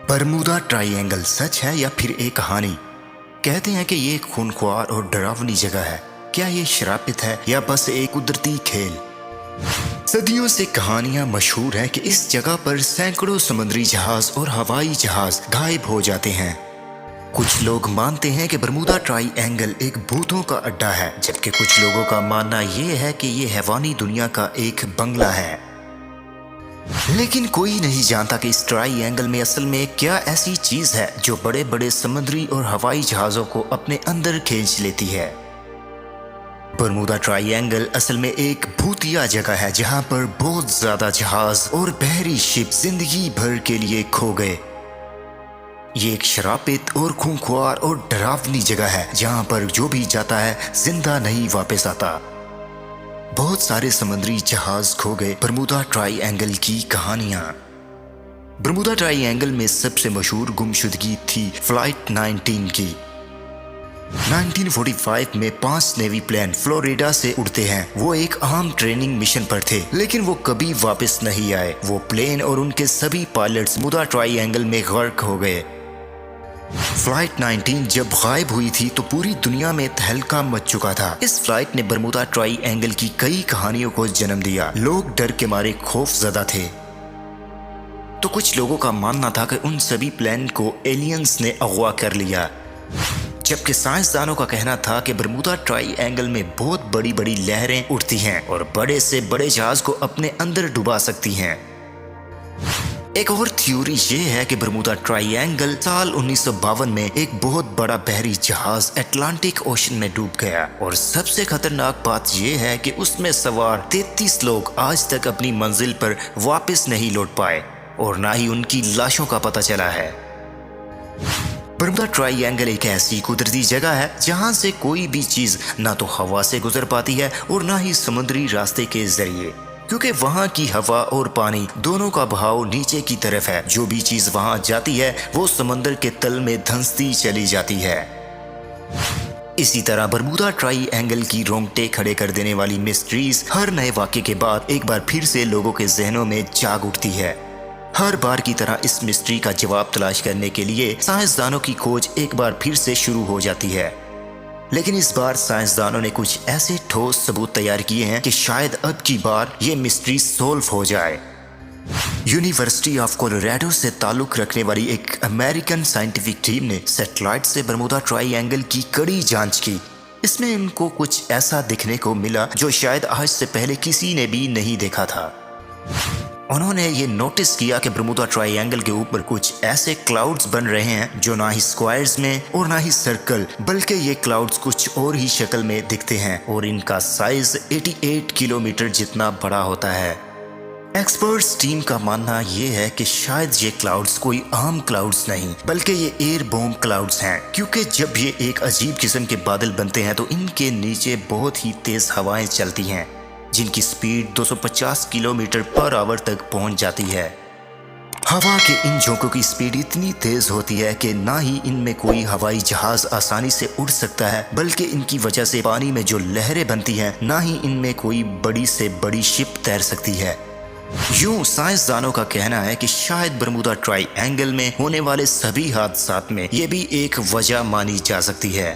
Bermuda triangle सच है या फिर एक कहानी? कहते हैं कि ये एक खूनख्वार और डरावनी जगह है। क्या ये श्रापित है या बस एक कुदरती खेल? सदियों से कहानियां मशहूर है कि इस जगह पर सैकड़ों समुद्री जहाज और हवाई जहाज गायब हो जाते हैं। कुछ लोग मानते हैं कि बरमूदा ट्रायंगल एक भूतों का अड्डा है, जबकि कुछ लोगों का मानना ये है कि ये हैवानी दुनिया का एक बंगला है। लेकिन कोई नहीं जानता कि इस ट्रायंगल में असल में क्या ऐसी चीज है जो बड़े बड़े समुद्री और हवाई जहाजों को अपने अंदर खींच लेती है। बरमूदा ट्रायंगल असल में एक भूतिया जगह है जहां पर बहुत ज्यादा जहाज और बहरी शिप जिंदगी भर के लिए खो गए। ये एक श्रापित और खूंखार और डरावनी जगह है जहां पर जो भी जाता है जिंदा नहीं वापस आता। बहुत सारे समुद्री जहाज खो गए। बरमूदा ट्रायंगल की कहानियां। बरमूदा ट्रायंगल में सबसे मशहूर गुमशुदगी थी फ्लाइट 19 की। 1945 में 5 नेवी प्लेन फ्लोरिडा से उड़ते हैं। वो एक आम ट्रेनिंग मिशन पर थे, लेकिन वो कभी वापस नहीं आए। वो प्लेन और उनके सभी पायलट्स बरमूदा ट्रायंगल में गर्क हो गए। फ्लाइट 19 जब गायब हुई थी तो पूरी दुनिया में तहलका मच चुका था। इस फ्लाइट ने बरमूदा ट्रायंगल की कई कहानियों को जन्म दिया। लोग डर के मारे खौफजदा थे। तो कुछ लोगों का मानना था कि उन सभी प्लेन को एलियंस ने अगवा कर लिया, जबकि साइंसदानों का कहना था कि बरमूदा ट्रायंगल में बहुत बड़ी बड़ी लहरें उठती हैं और बड़े से बड़े जहाज को अपने अंदर डुबा सकती हैं। एक और थ्योरी ये है कि बरमूदा ट्रायंगल साल 1952 में एक बहुत बड़ा बहरी जहाज अटलांटिक ओशन में डूब गया, और सबसे खतरनाक बात यह है कि उसमें सवार 33 लोग आज तक अपनी मंजिल पर वापस नहीं लौट पाए और ना ही उनकी लाशों का पता चला है। बरमूदा ट्रायंगल एक ऐसी कुदरती जगह है जहां से कोई भी चीज ना तो हवा से गुजर पाती है और ना ही समुद्री रास्ते के जरिए, क्योंकि वहां की हवा और पानी दोनों का बहाव नीचे की तरफ है। जो भी चीज वहां जाती है वो समंदर के तल में धंसती चली जाती है। इसी तरह बरमूदा ट्रायंगल की रोंगटे खड़े कर देने वाली मिस्ट्रीज हर नए वाक़े के बाद एक बार फिर से लोगों के जहनों में जाग उठती है। हर बार की तरह इस मिस्ट्री का जवाब तलाश करने के लिए साइंसदानों की खोज एक बार फिर से शुरू हो जाती है। लेकिन इस बार साइंसदानों ने कुछ ऐसे ठोस सबूत तैयार किए हैं कि शायद अब की बार ये मिस्ट्री सोल्व हो जाए। यूनिवर्सिटी ऑफ कोलोराडो से ताल्लुक रखने वाली एक अमेरिकन साइंटिफिक टीम ने सैटेलाइट से बरमूदा ट्रायंगल की कड़ी जांच की। इसमें उनको कुछ ऐसा दिखने को मिला जो शायद आज से पहले किसी ने भी नहीं देखा था। उन्होंने ये नोटिस किया कि बरमूदा ट्रायंगल के ऊपर कुछ ऐसे क्लाउड्स बन रहे हैं जो ना ही स्क्वायर्स में और ना ही सर्कल, बल्कि ये क्लाउड्स कुछ और ही शक्ल में दिखते हैं और इनका साइज 88 किलोमीटर जितना बड़ा होता है। एक्सपर्ट्स टीम का मानना ये है कि शायद ये क्लाउड्स कोई आम क्लाउड्स नहीं बल्कि ये एयर बॉम्ब क्लाउड्स हैं, क्योंकि जब ये एक अजीब किस्म के बादल बनते हैं तो इनके नीचे बहुत ही तेज हवाएं चलती हैं जिनकी स्पीड 250 किलोमीटर पर आवर तक पहुंच जाती है। हवा के इन झोंकों की स्पीड इतनी तेज होती है कि ना ही इनमें कोई हवाई जहाज आसानी से उड़ सकता है, बल्कि इनकी वजह से पानी में जो लहरें बनती हैं ना ही इनमें कोई बड़ी से बड़ी शिप तैर सकती है। यूं साइंसदानों का कहना है कि शायद बरमूदा ट्रायंगल में होने वाले सभी हादसात में ये भी एक वजह मानी जा सकती है।